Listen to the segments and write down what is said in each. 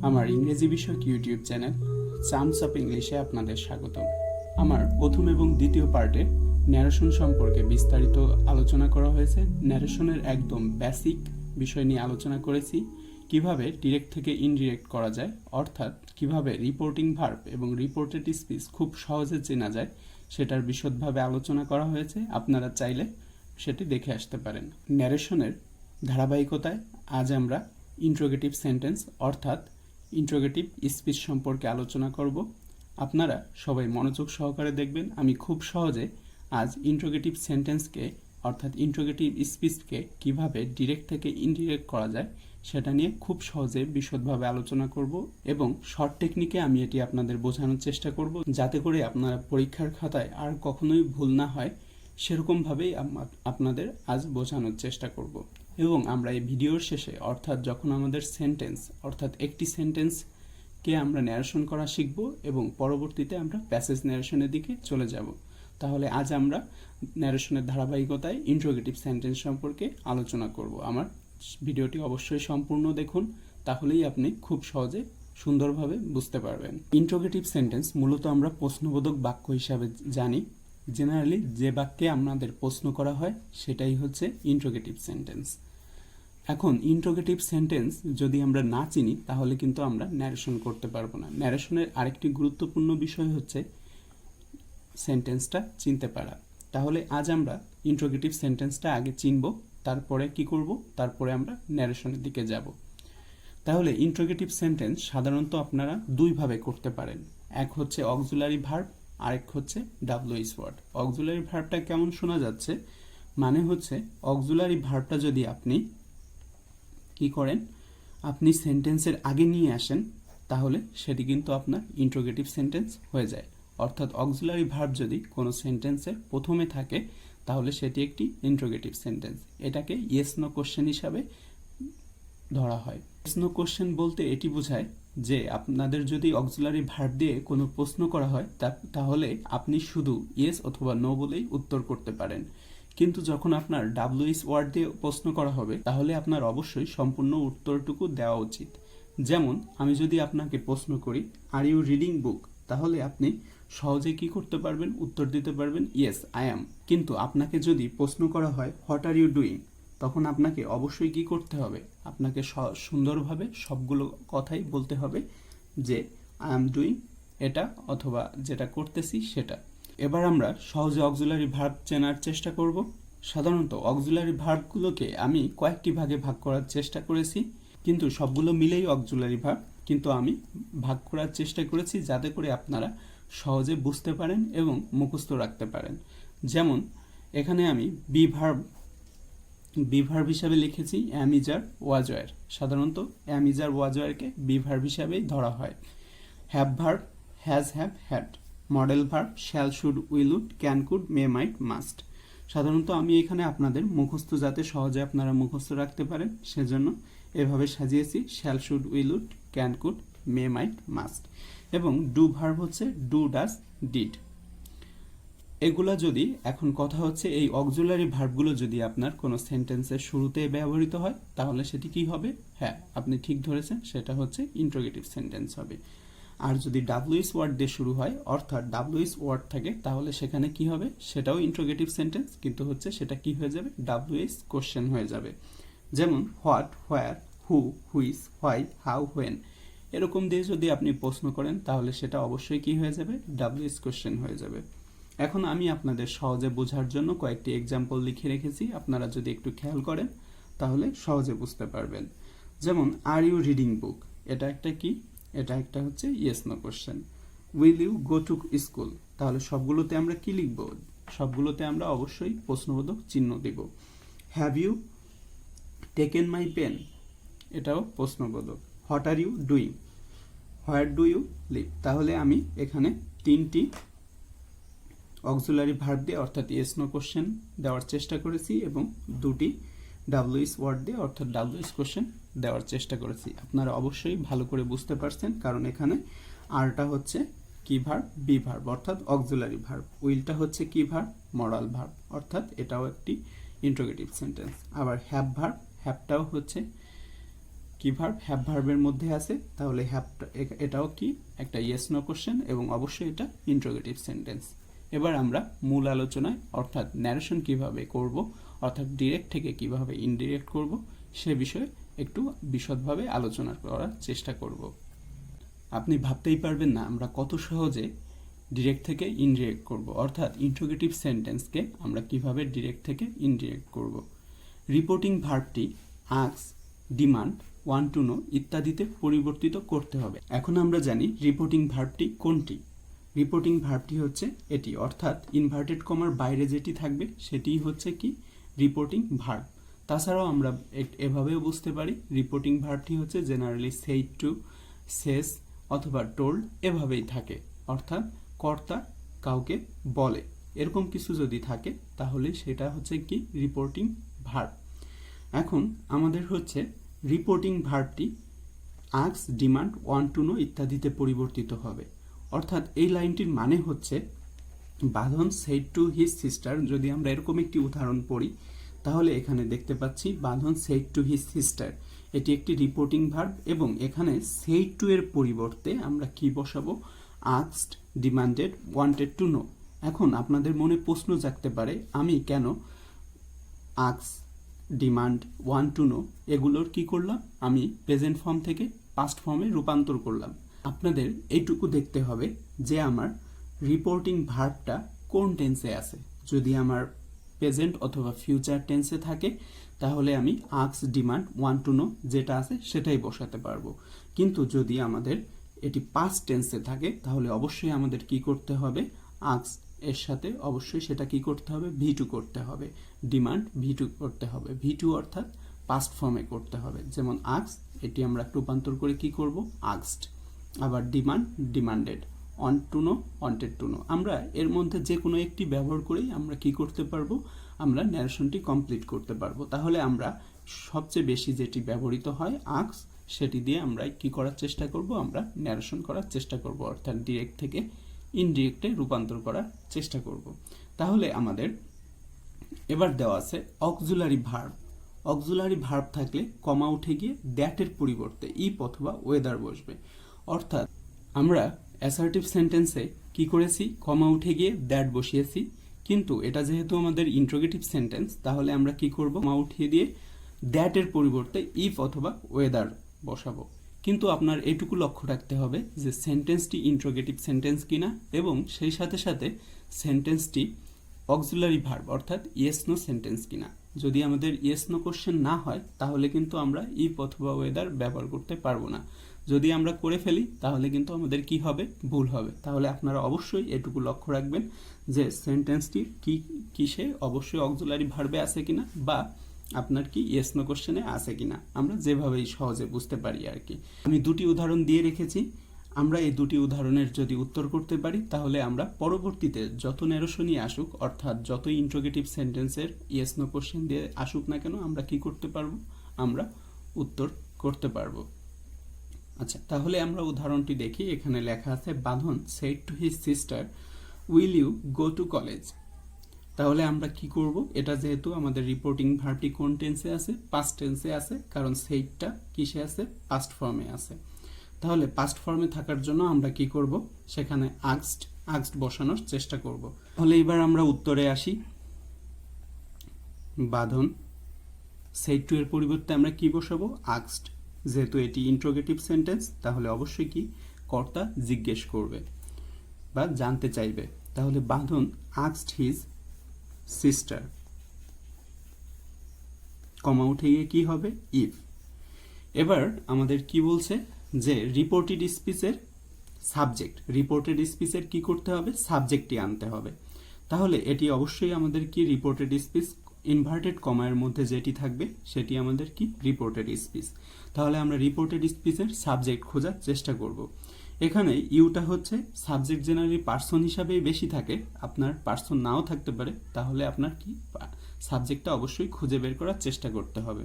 আমার ইংরেজি বিষয়ক ইউটিউব চ্যানেল চাম্পস অফ ইংলিশে আপনাদের স্বাগতম। আমার প্রথম এবং দ্বিতীয় পার্টে ন্যারেশন সম্পর্কে বিস্তারিত আলোচনা করা হয়েছে। ন্যারেশনের একদম বেসিক বিষয় নিয়ে আলোচনা করেছি, কিভাবে ডিরেক্ট থেকে ইনডিরেক্ট করা যায়, অর্থাৎ কিভাবে রিপোর্টিং ভার্ব এবং রিপোর্টেড স্পিচ খুব সহজে চেনা যায়, সেটার বিশদভাবে আলোচনা করা হয়েছে। আপনারা চাইলে সেটি দেখে আসতে পারেন। ন্যারেশনের ধারাবাহিকতায় আজ আমরা ইন্ট্রোগেটিভ সেন্টেন্স অর্থাৎ ইন্ট্রোগেটিভ স্পিচ সম্পর্কে আলোচনা করব। আপনারা সবাই মনোযোগ সহকারে দেখবেন। আমি খুব সহজে আজ ইন্ট্রোগেটিভ সেন্টেন্সকে অর্থাৎ ইন্ট্রোগেটিভ স্পিচকে কিভাবে ডিরেক্ট থেকে ইনডিরেক্ট করা যায় সেটা নিয়ে খুব সহজে বিশদভাবে আলোচনা করব এবং শর্ট টেকনিকে আমি এটি আপনাদের বোঝানোর চেষ্টা করব, যাতে করে আপনারা পরীক্ষার খাতায় আর কখনোই ভুল না হয় সেরকমভাবেই আপনাদের আজ বোঝানোর চেষ্টা করব। এবং আমরা এই ভিডিওর শেষে অর্থাৎ যখন আমাদের সেন্টেন্স অর্থাৎ একটি সেন্টেন্সকে আমরা ন্যারেশন করা শিখব এবং পরবর্তীতে আমরা প্যাসেজ ন্যারেশনের দিকে চলে যাব। তাহলে আজ আমরা ন্যারেশনের ধারাবাহিকতায় ইন্ট্রোগেটিভ সেন্টেন্স সম্পর্কে আলোচনা করব। আমার ভিডিওটি অবশ্যই সম্পূর্ণ দেখুন, তাহলেই আপনি খুব সহজে সুন্দরভাবে বুঝতে পারবেন। ইন্ট্রোগেটিভ সেন্টেন্স মূলত আমরা প্রশ্নবোধক বাক্য হিসাবে জানি। জেনারেলি যে বাক্যে আমাদের প্রশ্ন করা হয় সেটাই হচ্ছে ইন্ট্রোগেটিভ সেন্টেন্স। এখন ইন্ট্রোগেটিভ সেন্টেন্স যদি আমরা না চিনি তাহলে কিন্তু আমরা ন্যারেশন করতে পারবো না। ন্যারেশনের আরেকটি গুরুত্বপূর্ণ বিষয় হচ্ছে সেন্টেন্সটা চিনতে পারা। তাহলে আজ আমরা ইন্ট্রোগেটিভ সেন্টেন্সটা আগে চিনব, তারপরে কি করব, তারপরে আমরা ন্যারেশনের দিকে যাব। তাহলে ইন্ট্রোগেটিভ সেন্টেন্স সাধারণত আপনারা দুইভাবে করতে পারেন। এক হচ্ছে অক্সিলারি ভার্ব, আরেক হচ্ছে ডাব্লুএইচ ওয়ার্ড। অক্সিলারি ভার্বটা কেমন শোনা যাচ্ছে? মানে হচ্ছে অক্সিলারি ভার্বটা যদি আপনি কি করেন, আপনি সেন্টেন্সের আগে নিয়ে আসেন, তাহলে সেটি কিন্তু আপনার ইন্ট্রোগেটিভ সেন্টেন্স হয়ে যায়। অর্থাৎ অক্সিলারি ভার্ব যদি কোনো সেন্টেন্সের প্রথমে থাকে তাহলে সেটি একটি ইন্ট্রোগেটিভ সেন্টেন্স। এটাকে ইয়েস নো কোশ্চেন হিসাবে ধরা হয়। ইয়েস নো কোশ্চেন বলতে এটি বোঝায় যে আপনাদের যদি অক্সিলারি ভার্ব দিয়ে কোনো প্রশ্ন করা হয় তাহলে আপনি শুধু ইয়েস অথবা নো বলেই উত্তর করতে পারেন। কিন্তু যখন আপনার ডাব্লুএইচ ওয়ার্ড দিয়ে প্রশ্ন করা হবে তাহলে আপনার অবশ্যই সম্পূর্ণ উত্তরটুকু দেওয়া উচিত। যেমন আমি যদি আপনাকে প্রশ্ন করি আর ইউ রিডিং বুক, তাহলে আপনি সহজে কি করতে পারবেন, উত্তর দিতে পারবেন ইয়েস আই অ্যাম। কিন্তু আপনাকে যদি প্রশ্ন করা হয় হোয়াট আর ইউ ডুইং, তখন আপনাকে অবশ্যই কি করতে হবে, আপনাকে সুন্দরভাবে সবগুলো কথাই বলতে হবে যে আই অ্যাম ডুইং এটা অথবা যেটা করতেছি সেটা। এবার আমরা সহজে অক্সিলারি ভার্ব চেনার চেষ্টা করব। সাধারণত অক্সিলারি ভার্বগুলোকে আমি কয়েকটি ভাগে ভাগ করার চেষ্টা করেছি, কিন্তু সবগুলো মিলেই অক্সিলারি ভার্ব, কিন্তু আমি ভাগ করার চেষ্টা করেছি যাতে করে আপনারা সহজে বুঝতে পারেন এবং মুখস্থ রাখতে পারেন। যেমন এখানে আমি বি ভার্ব হিসাবে লিখেছি অ্যাম ইজ আর ওয়াজ ওয়ার। সাধারণত অ্যাম ইজ আর ওয়াজ ওয়ারকে বি ভার্ব হিসাবেই ধরা হয়। Have verb has have had. Modal verb shall should will would can could may might must. সাধারণত আমি এখানে আপনাদের মুখস্থ যাতে সহজে আপনারা মুখস্থ রাখতে পারেন সেজন্য এভাবে সাজিয়েছি shall should will would can could may might must. এবং ডু ভার্ব হচ্ছে ডু ডাজ ডিড। এগুলা যদি এখন কথা হচ্ছে এই অক্সিলারি ভার্বগুলো যদি আপনার কোনো সেন্টেন্সের শুরুতে ব্যবহৃত হয় তাহলে সেটি কি হবে? হ্যাঁ, আপনি ঠিক ধরেছেন, সেটা হচ্ছে ইন্ট্রোগেটিভ সেন্টেন্স হবে। আর যদি ডাব্লুএইচ ওয়ার্ড দিয়ে শুরু হয় অর্থাৎ ডাব্লুএইচ ওয়ার্ড থাকে তাহলে সেখানে কি হবে, সেটাও ইন্ট্রোগেটিভ সেন্টেন্স, কিন্তু হচ্ছে সেটা কি হয়ে যাবে, ডাব্লুএইচ কোশ্চেন হয়ে যাবে। যেমন what, where, who, which, why, how, when এরকম দিয়ে যদি আপনি প্রশ্ন করেন তাহলে সেটা অবশ্যই কি হয়ে যাবে, ডাব্লুএইচ কোশ্চেন হয়ে যাবে। এখন আমি আপনাদের সহজে বোঝার জন্য কয়েকটি এক্সাম্পল লিখে রেখেছি, আপনারা যদি একটু খেয়াল করেন তাহলে সহজে বুঝতে পারবেন। যেমন আর ইউ রিডিং বুক, এটা একটা কি, এটা একটা হচ্ছে yes no question. Will you go to school, তাহলে সবগুলোতে আমরা কি লিখব, সবগুলোতে আমরা অবশ্যই প্রশ্নবোধক চিহ্ন দেব। Have you taken my pen, এটাও প্রশ্নবোধক। What are you doing, where do you live. তাহলে আমি এখানে তিনটি অক্সিলারি ভার্ব দিয়ে অর্থাৎ ইয়েস নো কোশ্চেন দেওয়ার চেষ্টা করেছি এবং দুটি ডাব্লুএইচ ওয়ার্ড দিয়ে অর্থাৎ ডাব্লুএইচ কোশ্চেন দেওয়ার চেষ্টা করেছি। আপনারা অবশ্যই ভালো করে বুঝতে পারছেন, কারণ এখানে আরটা হচ্ছে কি ভার্ব, বি ভার্ব অর্থাৎ অক্সিলারি ভার্ব। উইলটা হচ্ছে কি ভার্ব, মডাল ভার্ব অর্থাৎ এটাও একটি ইন্ট্রোগেটিভ সেন্টেন্স। আবার হ্যাভ ভার্ব, হ্যাভটাও হচ্ছে কি ভার্ব, হ্যাভ ভার্বের মধ্যে আছে, তাহলে হ্যাভটা এটাও কি একটা ইয়েস নো কোশ্চেন এবং অবশ্যই এটা ইন্ট্রোগেটিভ সেন্টেন্স। এবার আমরা মূল আলোচনায় অর্থাৎ ন্যারেশন কিভাবে করব, অর্থাৎ ডিরেক্ট থেকে কিভাবে ইনডিরেক্ট করব সে বিষয়ে একটু বিশদভাবে আলোচনা করার চেষ্টা করব। আপনি ভাবতেই পারবেন না আমরা কত সহজে ডিরেক্ট থেকে ইনডিরেক্ট করব, অর্থাৎ ইন্ট্রোগেটিভ সেন্টেন্সকে আমরা কিভাবে ডিরেক্ট থেকে ইনডিরেক্ট করব। রিপোর্টিং ভার্বটি ask, demand, want to know ইত্যাদিতে পরিবর্তিত করতে হবে। এখন আমরা জানি রিপোর্টিং ভার্বটি কোনটি। রিপোর্টিং ভার্বটি হচ্ছে এটি, অর্থাৎ ইনভার্টেড কমার বাইরে যেটি থাকবে সেটিই হচ্ছে কি রিপোর্টিং ভার্ব। তাছাড়াও আমরা এভাবেও বুঝতে পারি রিপোর্টিং ভার্বটি হচ্ছে জেনারেলি সেইড টু, সেস অথবা টোল্ড এভাবেই থাকে, অর্থাৎ কর্তা কাউকে বলে এরকম কিছু যদি থাকে তাহলে সেটা হচ্ছে কি রিপোর্টিং ভার্ব। এখন আমাদের হচ্ছে রিপোর্টিং ভার্বটি ask, demand, want to know ইত্যাদিতে পরিবর্তিত হবে, অর্থাৎ এই লাইনটির মানে হচ্ছে বাঁধন সেড টু হিজ সিস্টার। যদি আমরা এরকম একটি উদাহরণ পড়ি তাহলে এখানে দেখতে পাচ্ছি বাঁধন সেড টু হিজ সিস্টার, এটি একটি রিপোর্টিং ভার্ব এবং এখানে সেড টু এর পরিবর্তে আমরা কি বসাবো, asked, demanded, wanted to know. এখন আপনাদের মনে প্রশ্ন জাগতে পারে আমি কেন ask, demand, want to no এগুলোর কি করলাম, আমি প্রেজেন্ট ফর্ম থেকে পাস্ট ফর্মে রূপান্তর করলাম। আপনাদের এইটুকু দেখতে হবে যে আমার রিপোর্টিং ভার্বটা কোন টেন্সে আছে। যদি আমার প্রেজেন্ট অথবা ফিউচার টেন্সে থাকে তাহলে আমি ask, demand, want to no যেটা আছে সেটাই বসাতে পারবো। কিন্তু যদি আমাদের এটি পাস্ট টেন্সে থাকে তাহলে অবশ্যই আমাদের কি করতে হবে, আস্ক এর সাথে অবশ্যই সেটা কি করতে হবে, ভি2 করতে হবে, ডিমান্ড ভি2 করতে হবে, ভি2 অর্থাৎ পাস্ট ফর্মে করতে হবে। যেমন আস্ক এটি আমরা রূপান্তর করে কি করব, আস্কড। আবার demand, demanded, want to no, wanted to know. আমরা এর মধ্যে যে কোনো একটি ব্যবহার করেই আমরা কি করতে পারবো, আমরা ন্যারেশনটি কমপ্লিট করতে পারবো। তাহলে আমরা সবচেয়ে বেশি যেটি ব্যবহৃত হয় আস্ক, সেটি দিয়ে আমরা কি করার চেষ্টা করব, আমরা ন্যারেশন করার চেষ্টা করব, অর্থাৎ ডিরেক্ট থেকে ইনডিরেক্টে রূপান্তর করার চেষ্টা করব। তাহলে আমাদের এবার দেওয়া আছে অক্সিলারি ভার্ব। অক্সিলারি ভার্ব থাকলে কমা উঠে গিয়ে দ্যাটের পরিবর্তে ইফ অথবা ওয়েদার বসবে, অর্থাৎ আমরা অ্যাসার্টিভ সেন্টেন্সে কি করেছি, কমা উঠে গিয়ে দ্যাট বসিয়েছি, কিন্তু এটা যেহেতু আমাদের ইন্ট্রোগেটিভ সেন্টেন্স তাহলে আমরা কি করব, কমা উঠিয়ে দিয়ে দ্যাটের পরিবর্তে ইফ অথবা ওয়েদার বসাবো। কিন্তু আপনার এটুকু লক্ষ্য রাখতে হবে যে সেন্টেন্সটি ইন্ট্রোগেটিভ সেন্টেন্স কিনা এবং সেই সাথে সাথে সেন্টেন্সটি অক্সিলারি ভার্ব অর্থাৎ ইয়েস নো সেন্টেন্স কিনা। যদি আমাদের ইয়েস নো কোশ্চেন না হয় তাহলে কিন্তু আমরা ইফ অথবা ওয়েদার ব্যবহার করতে পারবো না। যদি আমরা করে ফেলি তাহলে কিন্তু আমাদের কি হবে, ভুল হবে। তাহলে আপনারা অবশ্যই এটুকু লক্ষ্য রাখবেন যে সেন্টেন্সটি কি কিসে অবশ্যই অক্সিলারি ভার্বে আছে কিনা বা আপনার কি ইয়েস নো কোশ্চেনে আছে কিনা, আমরা যেভাবেই সহজে বুঝতে পারি আর কি। আমি দুটি উদাহরণ দিয়ে রেখেছি, আমরা এই দুটি উদাহরণের যদি উত্তর করতে পারি তাহলে আমরা পরবর্তীতে যত ন্যারেশনই আসুক অর্থাৎ যত ইন্ট্রোগেটিভ সেন্টেন্সের ইয়েস নো কোশ্চেন দিয়ে আসুক না কেন আমরা কি করতে পারবো, আমরা উত্তর করতে পারবো। আচ্ছা, তাহলে আমরা উদাহরণটি দেখি। এখানে লেখা আছে Badhon said to his sister will you go to college. তাহলে আমরা কি করব, এটা যেহেতু আমাদের রিপোর্টিং ভার্বটি কোন টেন্সে আছে, পাস্ট টেন্সে আছে, কারণ সেইডটা কিসে আছে, পাস্ট ফর্মে আছে। তাহলে পাস্ট ফর্মে থাকার জন্য আমরা কি করব, সেখানে আস্কড বসানোর চেষ্টা করব। তাহলে এবার আমরা উত্তরে আসি। বাঁধন সেড টু এর পরিবর্তে আমরা কি বসাবো, আস্কড। যেহেতু এটি ইন্ট্রোগেটিভ সেন্টেন্স তাহলে অবশ্যই কি কর্তা জিজ্ঞেস করবে বা জানতে চাইবে। তাহলে বাঁধন আস্কড হিজ সিস্টার, কমা উঠে গিয়ে কি হবে, ইফ। এবার আমাদের কি বলছে যে রিপোর্টেড স্পিচের সাবজেক্ট, রিপোর্টেড স্পিচের কি করতে হবে, সাবজেক্টটি আনতে হবে। তাহলে এটি অবশ্যই আমাদের কি রিপোর্টেড স্পিচ, ইনভার্টেড কমার মধ্যে যেটি থাকবে সেটি আমাদের কি রিপোর্টেড স্পিচ। তাহলে আমরা রিপোর্টেড স্পিচের সাবজেক্ট খোঁজার চেষ্টা করব। এখানে ইউটা হচ্ছে সাবজেক্ট জেনারেলি পার্সন হিসাবেই বেশি থাকে, আপনার পার্সন নাও থাকতে পারে, তাহলে আপনার কি সাবজেক্টটা অবশ্যই খুঁজে বের করার চেষ্টা করতে হবে।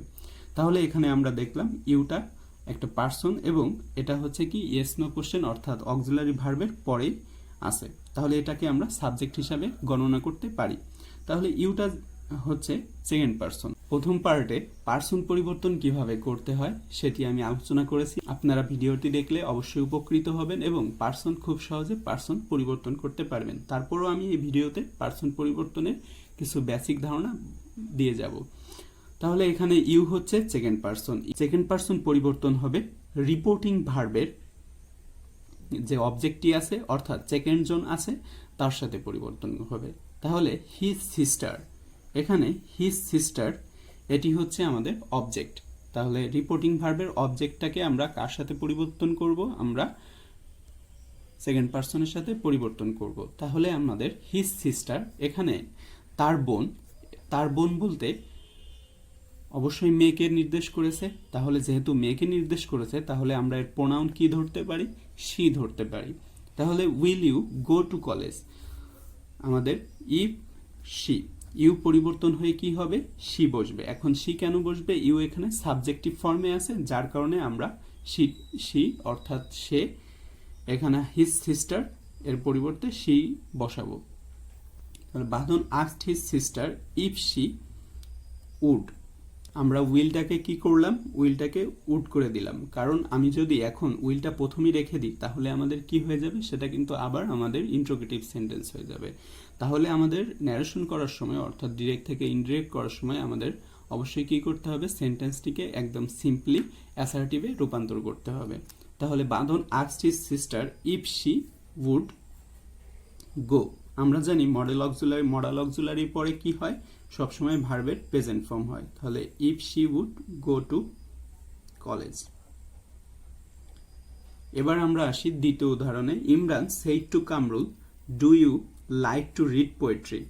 তাহলে এখানে আমরা দেখলাম ইউটা একটা পার্সন এবং এটা হচ্ছে কি ইয়েস নো কোশ্চেন অর্থাৎ অক্সিলারি ভার্বের পরেই আছে, তাহলে এটাকে আমরা সাবজেক্ট হিসাবে গণনা করতে পারি। তাহলে ইউটা হচ্ছে সেকেন্ড পারসন। প্রথম পার্টে পারসন পরিবর্তন কিভাবে করতে হয় সেটি আমি আলোচনা করেছি। আপনারা ভিডিওটি দেখলে অবশ্যই উপকৃত হবেন এবং পারসন খুব সহজে পারসন পরিবর্তন করতে পারবেন। তারপরও আমি এই ভিডিওতে পারসন পরিবর্তনের কিছু বেসিক ধারণা দিয়ে যাব। তাহলে এখানে ইউ হচ্ছে সেকেন্ড পারসন। সেকেন্ড পারসন পরিবর্তন হবে রিপোর্টিং ভার্বের যে অবজেক্টটি আছে অর্থাৎ সেকেন্ড জন আছে তার সাথে পরিবর্তন হবে। তাহলে হিজ সিস্টার, এখানে হিজ সিস্টার এটি হচ্ছে আমাদের অবজেক্ট। তাহলে রিপোর্টিং ভার্বের অবজেক্টটাকে আমরা কার সাথে পরিবর্তন করব? আমরা সেকেন্ড পারসনের সাথে পরিবর্তন করব। তাহলে আমাদের হিজ সিস্টার, এখানে তার বোন, তার বোন বলতে অবশ্যই মেয়েকে নির্দেশ করেছে। তাহলে যেহেতু মেয়েকে নির্দেশ করেছে তাহলে আমরা এর প্রোনাউন কি ধরতে পারি? শি ধরতে পারি। তাহলে will you go to college, আমাদের ইফ শি, ইউ পরিবর্তন হয়ে কি হবে? শি বসবে। এখন শি কেন বসবে? ইউ এখানে সাবজেক্টিভ ফর্মে আছে, যার কারণে আমরা শি অর্থাৎ সে, এখানে হিজ সিস্টার এর পরিবর্তে শি বসাবো। তাহলে Badhon asked his sister if she would, আমরা উইলটাকে কি করলাম? উইলটাকে উড করে দিলাম, কারণ আমি যদি এখন উইলটা প্রথমেই রেখে দিই তাহলে আমাদের কি হয়ে যাবে? সেটা কিন্তু আবার আমাদের ইন্ট্রোগেটিভ সেন্টেন্স হয়ে যাবে। তাহলে আমাদের ন্যারেশন করার সময় অর্থাৎ ডিরেক্ট থেকে ইনডিরেক্ট করার সময় আমাদের অবশ্যই কি করতে হবে? সেন্টেন্সটিকে একদম সিম্পলি অ্যাসার্টিভে রূপান্তর করতে হবে। তাহলে Badhon asked his sister if she would go, আমরা জানি মডেল অক্সিলারির পরে কি হয়? সবসময় ভার্বের প্রেজেন্ট ফর্ম হয়। তাহলে if she would go to college. এবার আমরা আসি দ্বিতীয় উদাহরণে। Imran said to Kamrul do you like to read poetry.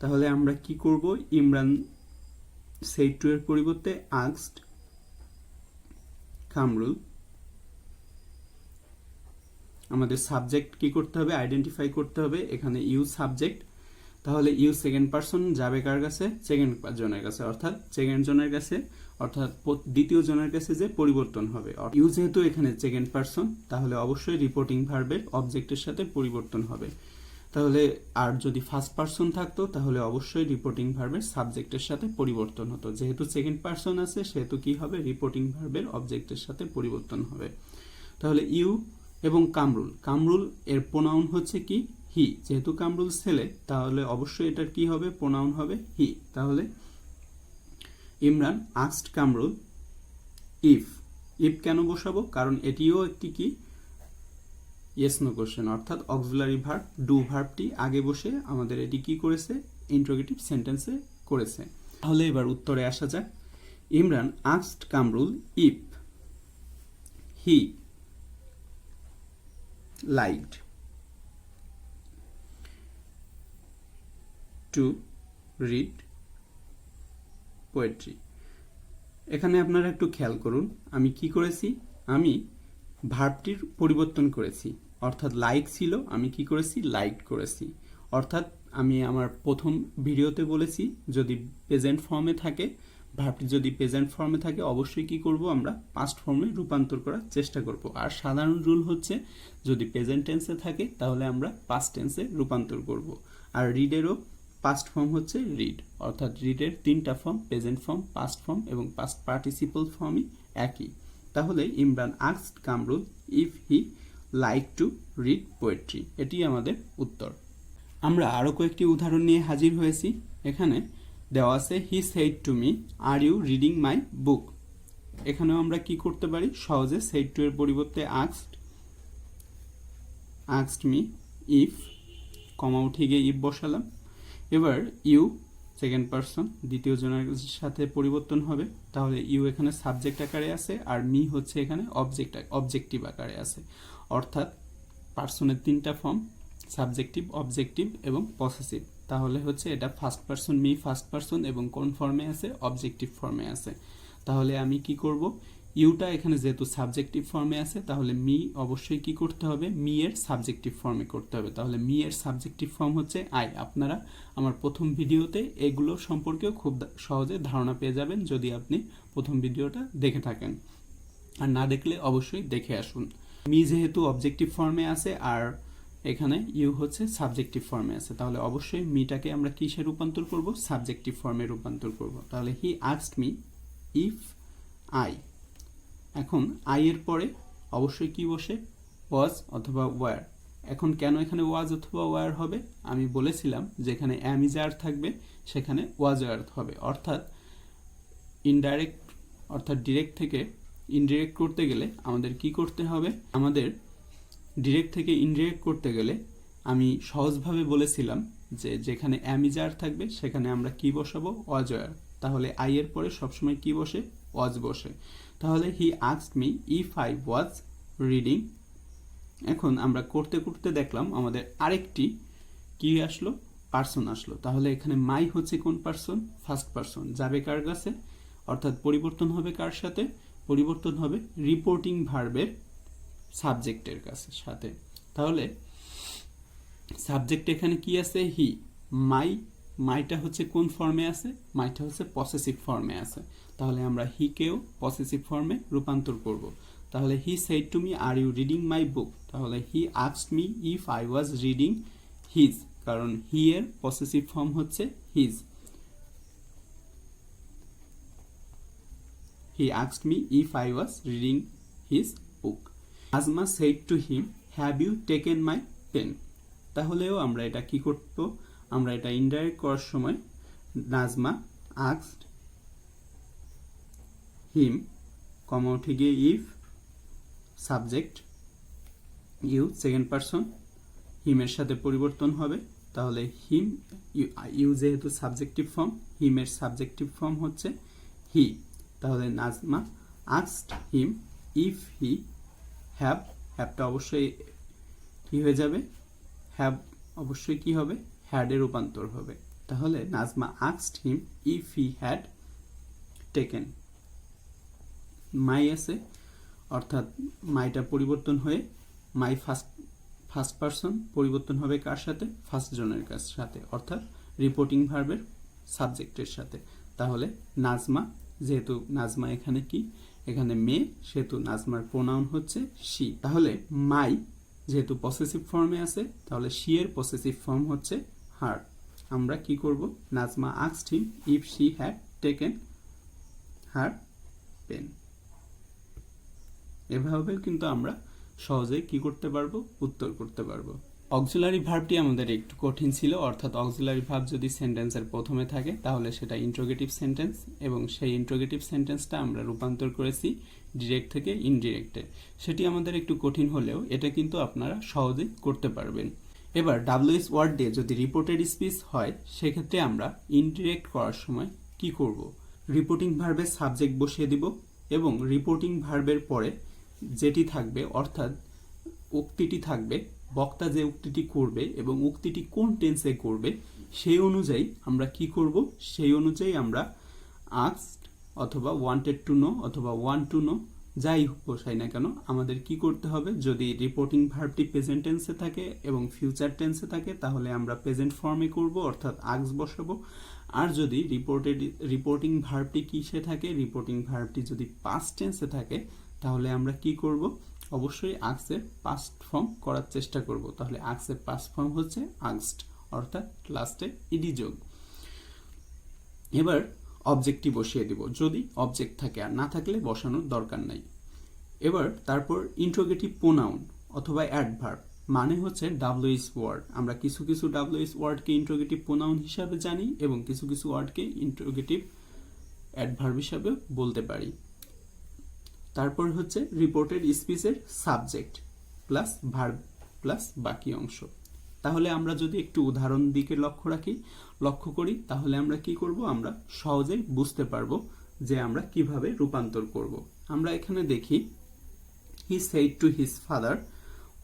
তাহলে আমরা কি করব? ইমরান সেইড টু এর পরিবর্তে আস্কড কামরুল, আমাদের সাবজেক্ট কি করতে হবে? আইডেন্টিফাই করতে হবে। এখানে ইউ সাবজেক্ট, তাহলে ইউ সেকেন্ড পারসন যাবে কার কাছে? সেকেন্ড জনের কাছে, অর্থাৎ সেকেন্ড জনের কাছে, অর্থাৎ দ্বিতীয় জনের কাছে যে পরিবর্তন হবে। ইউ যেহেতু এখানে সেকেন্ড পারসন তাহলে অবশ্যই রিপোর্টিং ভার্বের অবজেক্টের সাথে পরিবর্তন হবে। তাহলে আর যদি ফার্স্ট পারসন থাকতো তাহলে অবশ্যই রিপোর্টিং ভার্বের সাবজেক্টের সাথে পরিবর্তন হতো। যেহেতু সেকেন্ড পারসন আছে সেহেতু কি হবে? রিপোর্টিং ভার্বের অবজেক্টের সাথে পরিবর্তন হবে। তাহলে ইউ এবং কামরুল, কামরুল এর প্রোনাউন হচ্ছে কি? হি। যেহেতু কামরুল ছেলে তাহলে অবশ্যই এটার কি হবে? প্রোনাউন হবে হি। তাহলে Imran asked Kamrul if, if কেন বসাবো? কারণ এটিও একটি কি? ইয়েস নো কোশ্চেন, অর্থাৎ অক্সিলারি ভার্ব ডু ভার্বটি আগে বসে আমাদের এটি কি করেছে? ইন্ট্রোগেটিভ সেন্টেন্সে করেছে। তাহলে এবার উত্তরে আসা যাক। Imran asked Kamrul if he liked to read poetry। এখানে আপনারা একটু খেয়াল করুন, আমি কি করেছি? আমি ভার্বটির পরিবর্তন করেছি, অর্থাৎ লাইক ছিল, আমি কি করেছি? লাইক করেছি। অর্থাৎ আমি আমার প্রথম ভিডিওতে বলেছি যদি প্রেজেন্ট ফর্মে থাকে, ভার্বটি যদি প্রেজেন্ট ফর্মে থাকে অবশ্যই কি করব? আমরা পাস্ট ফর্মে রূপান্তর করার চেষ্টা করব। আর সাধারণ রুল হচ্ছে যদি প্রেজেন্ট টেন্সে থাকে তাহলে আমরা পাস্ট টেন্সে রূপান্তর করব। আর রিডেরও পাস্ট ফর্ম হচ্ছে রিড, অর্থাৎ রিডের তিনটা form present form, past form এবং পাস্ট পার্টিসিপল ফর্মই একই। তাহলে Imran asked Kamrul if he like to read poetry, এটি আমাদের উত্তর। আমরা আরও কয়েকটি উদাহরণ নিয়ে হাজির হয়েছি। এখানে দেওয়া আছে he said to me are you reading my book. এখানেও আমরা কি করতে পারি? সহজে সেড টু এর পরিবর্তে আস্কড মি ইফ, কমা উঠে গিয়ে ইফ বসালাম। এবার ইউ সেকেন্ড পারসন দ্বিতীয় জনের সাথে পরিবর্তন হবে। তাহলে ইউ এখানে সাবজেক্ট আকারে আছে আর মি হচ্ছে এখানে অবজেক্টিভ আকারে আছে। অর্থাৎ পার্সনের তিনটা ফর্ম, সাবজেক্টিভ, অবজেক্টিভ এবং পসেসিভ। তাহলে হচ্ছে এটা first person, me first person এবং কোন ফর্মে আছে? অবজেক্টিভ ফর্মে আছে। তাহলে আমি কি করব? ইউটা এখানে যেহেতু সাবজেক্টিভ ফর্মে আছে তাহলে মি অবশ্যই কি করতে হবে? মি এর সাবজেক্টিভ ফর্মে করতে হবে। তাহলে মি এর সাবজেক্টিভ ফর্ম হচ্ছে আই। আপনারা আমার প্রথম ভিডিওতে এগুলো সম্পর্কেও খুব সহজে ধারণা পেয়ে যাবেন যদি আপনি প্রথম ভিডিওটা দেখে থাকেন, আর না দেখলে অবশ্যই দেখে আসুন। মি যেহেতু অবজেক্টিভ ফর্মে আছে আর এখানে ইউ হচ্ছে সাবজেক্টিভ ফর্মে আছে, তাহলে অবশ্যই মিটাকে আমরা কিসে রূপান্তর করব? সাবজেক্টিভ ফর্মে রূপান্তর করব। তাহলে he asked me if I. এখন আই এর পরে অবশ্যই কি বসে? ওয়াজ অথবা ওয়্যার। এখন কেন এখানে ওয়াজ অথবা ওয়্যার হবে? আমি বলেছিলাম যে এখানে অ্যাম ইজ আর থাকবে, সেখানে ওয়াজ আর হবে। অর্থাৎ ইনডাইরেক্ট অর্থাৎ ডিরেক্ট থেকে ইনডিরেক্ট করতে গেলে আমাদের কি করতে হবে? আমাদের ডিরেক্ট থেকে ইনডিরেক্ট করতে গেলে আমি সহজভাবে বলেছিলাম যে যেখানে অ্যাম ইজ আর থাকবে সেখানে আমরা কি বসাবো? ওয়াজ ওয়্যার। তাহলে আই এর পরে সবসময় কি বসে? ওয়াজ বসে। তাহলে he asked me if I was reading. এখন আমরা করতে করতে দেখলাম আমাদের আরেকটি কি আসলো? পার্সন আসলো। তাহলে এখানে মাই হচ্ছে কোন পার্সন? First person. যাবে কার কাছে? অর্থাৎ পরিবর্তন হবে কার সাথে? পরিবর্তন হবে রিপোর্টিং ভার্বের সাবজেক্টের কাছে সাথে। তাহলে সাবজেক্ট এখানে কি আছে? হি। মাইটা হচ্ছে কোন ফর্মে আছে? মাইটা হচ্ছে পসেসিভ ফর্মে আছে। তাহলে আমরা হিকেও পসেসিভ ফর্মে রূপান্তর করব। তাহলে he said to me are you reading my book. তাহলে he asked me if I was reading his, কারণ হি এর পসেসিভ ফর্ম হচ্ছে his. He asked me if I was reading his book. Najma said to him have you taken my pen. তাহলেও আমরা এটা কি করব? আমরা এটা ইনডাইরেক্ট করার সময় নাজমা আস্কড হিম, কমা উঠে গিয়ে if, subject you, second person, হিমের সাথে পরিবর্তন হবে। তাহলে হিম, ইউ যেহেতু সাবজেক্টিভ ফর্ম, হিমের সাবজেক্টিভ ফর্ম হচ্ছে হি। তাহলে Nazma asked him if he have, হ্যাভটা অবশ্যই কি হয়ে যাবে? হ্যাভ অবশ্যই কি হবে? হ্যাডে রূপান্তর হবে। তাহলে Nazma asked him if he had taken my আছে, অর্থাৎ মাইটা পরিবর্তন হয়ে মাই ফার্স্ট পারসন পরিবর্তন হবে কার সাথে? ফার্স্ট জনের সাথে, অর্থাৎ রিপোর্টিং ভার্বের সাবজেক্টের সাথে। তাহলে নাজমা, যেহেতু নাজমা এখানে কি? এখানে মেয়ে, সেহেতু নাজমার প্রোনাউন হচ্ছে শি। তাহলে মাই যেহেতু পসেসিভ ফর্মে আছে, তাহলে শি এর পসেসিভ ফর্ম হচ্ছে হার। আমরা কি করব? Nazma asked him if she had taken her pen. এভাবে কিন্তু আমরা সহজেই কি করতে পারবো? উত্তর করতে পারবো। অক্সিলারি ভার্বটি আমাদের একটু কঠিন ছিল, অর্থাৎ অক্সিলারি ভার্ব যদি সেন্টেন্সের প্রথমে থাকে তাহলে সেটা ইন্ট্রোগেটিভ সেন্টেন্স, এবং সেই ইন্ট্রোগেটিভ সেন্টেন্সটা আমরা রূপান্তর করেছি ডিরেক্ট থেকে ইনডিরেক্টে। সেটি আমাদের একটু কঠিন হলেও এটা কিন্তু আপনারা সহজেই করতে পারবেন। এবার ডাব্লিউএস ওয়ার্ড দিয়ে যদি রিপোর্টেড স্পিচ হয়, সেক্ষেত্রে আমরা ইনডিরেক্ট করার সময় কি করব? রিপোর্টিং ভার্বের সাবজেক্ট বসিয়ে দিব, এবং রিপোর্টিং ভার্বের পরে যেটি থাকবে, অর্থাৎ উক্তিটি থাকবে, বক্তা যে উক্তিটি করবে এবং উক্তিটি কোন টেন্সে করবে সেই অনুযায়ী আমরা কি করব? সেই অনুযায়ী আমরা আস্কড অথবা ওয়ান্টেড টু নো অথবা ওয়ান্ট টু নো যাই বসাই না কেন, আমাদের কি করতে হবে? যদি রিপোর্টিং ভার্বটি প্রেজেন্ট টেন্সে থাকে এবং ফিউচার টেন্সে থাকে তাহলে আমরা প্রেজেন্ট ফর্মে করব, অর্থাৎ আস্কড বসাবো। আর যদি রিপোর্টিং ভার্বটি কিসে থাকে? রিপোর্টিং ভার্বটি যদি পাস্ট টেন্সে থাকে তাহলে আমরা কি করব? অবশ্যই আস্কের পাস্ট ফর্ম করার চেষ্টা করব। তাহলে আস্কের পাস্ট ফর্ম হচ্ছে আস্কড, অর্থাৎ লাস্টে ইডি যোগ। এবার অবজেক্টটি বসিয়ে দিব যদি অবজেক্ট থাকে, আর না থাকলে বসানোর দরকার নাই। এবার তারপর ইন্ট্রোগেটিভ প্রোনাউন অথবা অ্যাডভার্ব, মানে হচ্ছে ডাব্লিউএস ওয়ার্ড। আমরা কিছু কিছু ডাব্লিউএস ওয়ার্ডকে ইন্ট্রোগেটিভ প্রোনাউন হিসাবে জানি এবং কিছু কিছু ওয়ার্ডকে ইন্ট্রোগেটিভ অ্যাডভার্ব হিসাবে বলতে পারি। তারপর হচ্ছে রিপোর্টেড স্পিচের সাবজেক্ট প্লাস ভার্ব প্লাস বাকি অংশ। তাহলে আমরা যদি একটু উদাহরণ দিকে লক্ষ্য করি তাহলে আমরা কি করব? আমরা সহজেই বুঝতে পারবো যে আমরা কিভাবে রূপান্তর করব। আমরা এখানে দেখি he said to his father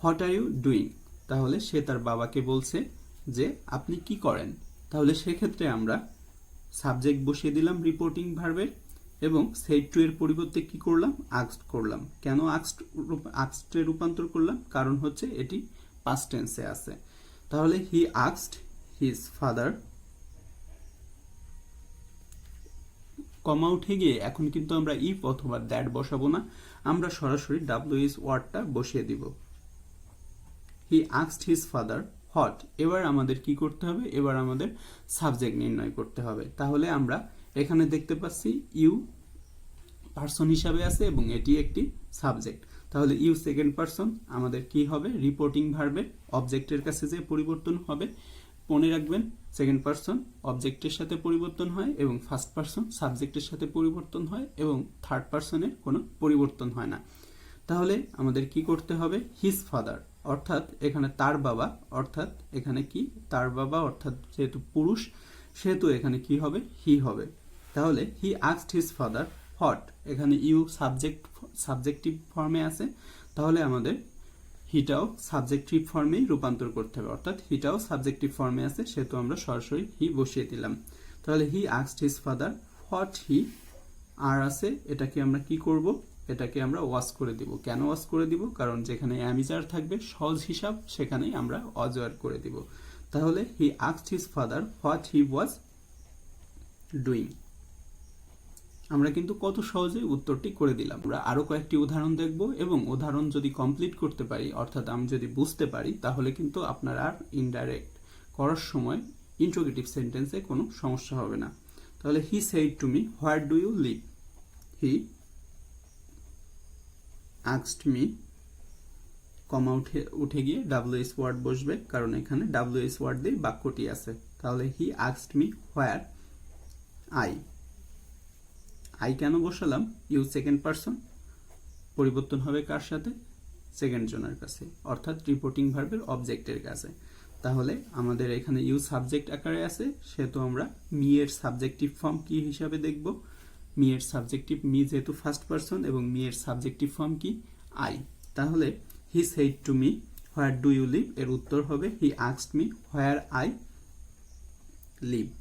what are you doing. তাহলে সে তার বাবাকে বলছে যে আপনি কি করেন। তাহলে সেক্ষেত্রে আমরা সাবজেক্ট বসিয়ে দিলাম রিপোর্টিং ভার্বের, এবং সেড টু এর পরিবর্তে কি করলাম? আস্কড করলাম। কেন আস্কডে রূপান্তর করলাম? কারণ হচ্ছে এটি পাস্ট টেন্সে আছে। তাহলে হি আস্কড হিজ ফাদার, কমা উঠে গিয়ে এখন কিন্তু আমরা ইফ অথবা দ্যাট বসাবো না, আমরা সরাসরি ডাব্লিউএস ওয়ার্ডটা বসিয়ে দিব। হি আস্কড হিজ ফাদার হোয়াট। এবার আমাদের কি করতে হবে, এবার আমাদের সাবজেক্ট নির্ণয় করতে হবে। তাহলে আমরা এখানে দেখতে পাচ্ছি ইউ পার্সন হিসাবে আছে এবং এটি একটি সাবজেক্ট। তাহলে ইউ সেকেন্ড পার্সন আমাদের কি হবে, রিপোর্টিং ভার্বের অবজেক্টের কাছে যে পরিবর্তন হবে। মনে রাখবেন সেকেন্ড পার্সন অবজেক্টের সাথে পরিবর্তন হয় এবং ফার্স্ট পার্সন সাবজেক্টের সাথে পরিবর্তন হয় এবং থার্ড পার্সনের কোনো পরিবর্তন হয় না। তাহলে আমাদের কি করতে হবে, হিজ ফাদার অর্থাৎ এখানে তার বাবা, অর্থাৎ এখানে কি তার বাবা অর্থাৎ যেহেতু পুরুষ সেহেতু এখানে কি হবে, হি হবে। তাহলে he asked his father what, এখানে ইউ সাবজেক্টিভ ফর্মে আছে, তাহলে আমাদের হিটাও সাবজেক্টিভ ফর্মেই রূপান্তর করতে হবে, অর্থাৎ হিটাও সাবজেক্টিভ ফর্মে আছে সেহেতু আমরা সরাসরি হি বসিয়ে দিলাম। তাহলে he asked his father what he, আর আছে এটাকে আমরা কি করব, এটাকে আমরা ওয়াজ করে দিব। কেন ওয়াজ করে দিব, কারণ যেখানে অ্যামিজার থাকবে সহজ হিসাব সেখানেই আমরা অজয়ার করে দিব। তাহলে he asked his father what he was doing. আমরা কিন্তু কত সহজে উত্তরটি করে দিলাম। আমরা আরো কয়েকটি উদাহরণ দেখব এবং উদাহরণ যদি কমপ্লিট করতে পারি অর্থাৎ আমি যদি বুঝতে পারি তাহলে কিন্তু আপনার আর ইনডাইরেক্ট করার সময় ইন্টারোগেটিভ সেন্টেন্সে কোনো সমস্যা হবে না। তাহলে he said to me where do you live, he asked me, comma উঠে গিয়ে WH ওয়ার্ড বসবে কারণ এখানে WH ওয়ার্ড দিয়ে বাক্যটি আছে। তাহলে he asked me where I can বসালাম, ইউ সেকেন্ড পার্সন পরিবর্তন হবে কার সাথে, সেকেন্ড জনের কাছে অর্থাৎ রিপোর্টিং ভার্বের অবজেক্টের কাছে। তাহলে আমাদের এখানে ইউ সাবজেক্ট আকারে আছে সেহেতু আমরা মি এর সাবজেক্টিভ ফর্ম কি হিসাবে দেখব, মি এর সাবজেক্টিভ, মি যেহেতু ফার্স্ট পার্সন এবং মি এর সাবজেক্টিভ ফর্ম কি আই। তাহলে he said to me where do you live, এর উত্তর হবে he asked me where I lived.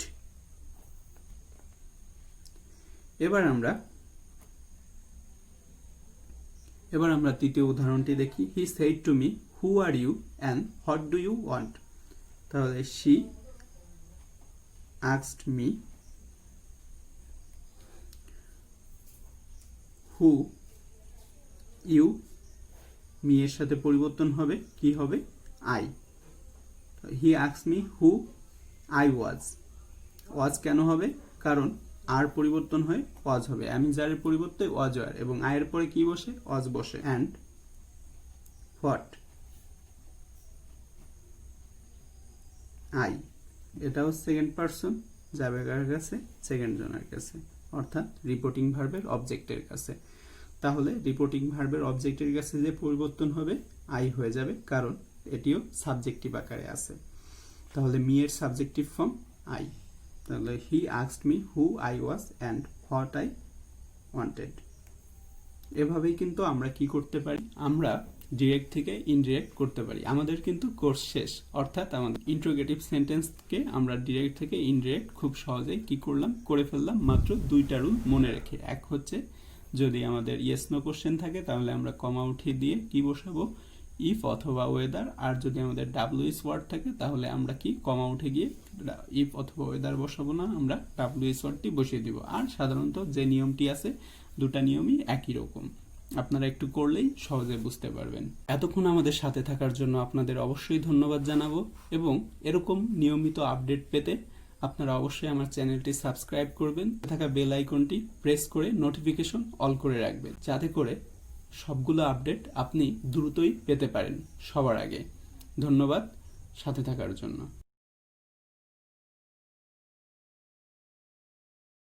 এবার আমরা তৃতীয় উদাহরণটি দেখি। He said to me who are you and what do you want. তাহলে she asked me who, you me এর সাথে পরিবর্তন হবে কি হবে, I. He asked me who I ওয়াজ কেন হবে, কারণ আর পরিবর্তন হয়ে ওয়াজ হবে, অ্যামিজারের পরিবর্তে ওয়াজ আর এবং আয়ের পরে কি বসে, ওয়াজ বসে। অ্যান্ড হোয়াট আই, এটাও সেকেন্ড পার্সন যাবে কার কাছে, সেকেন্ড জনের কাছে অর্থাৎ রিপোর্টিং ভার্বের অবজেক্টের কাছে। তাহলে রিপোর্টিং ভার্বের অবজেক্টের কাছে যে পরিবর্তন হবে আই হয়ে যাবে কারণ এটিও সাবজেক্টিভ আকারে আছে। তাহলে মি এর সাবজেক্টিভ ফর্ম আই। তাহলে he asked me who I was and what I wanted. এভাবেই কিন্তু আমরা কি করতে পারি, আমরা ডিরেক্ট থেকে ইনডিরেক্ট করতে পারি। আমাদের কিন্তু কোর্স শেষ, অর্থাৎ আমাদের ইন্টারোগেটিভ সেন্টেন্সকে আমরা ডিরেক্ট থেকে ইনডিরেক্ট খুব সহজেই কি করলাম, করে ফেললাম মাত্র দুইটা রুল মনে রেখে। এক হচ্ছে যদি আমাদের ইয়েস নো কোশ্চেন থাকে তাহলে আমরা কমা উঠিয়ে দিয়ে কি বসাবো, ইফ অথবা ওয়েদার। আর যদি আমাদের WH ওয়ার্ড থাকে তাহলে আমরা কি কমা উঠে গিয়ে ইফ অথবা ওয়েদার বসাবো না, আমরা WH ওয়ার্ডটি বসিয়ে দিব। আর সাধারণত যে নিয়মটি আছে দুটা নিয়মই একই রকম, আপনারা একটু করলেই সহজে বুঝতে পারবেন। এতক্ষণ আমাদের সাথে থাকার জন্য আপনাদের অবশ্যই ধন্যবাদ জানাবো এবং এরকম নিয়মিত আপডেট পেতে আপনারা অবশ্যই আমার চ্যানেলটি সাবস্ক্রাইব করবেন, থাকা বেল আইকনটি প্রেস করে নোটিফিকেশন অল করে রাখবেন যাতে করে সবগুলো আপডেট আপনি দ্রুতই পেতে পারেন সবার আগে। ধন্যবাদ সাথে থাকার জন্য।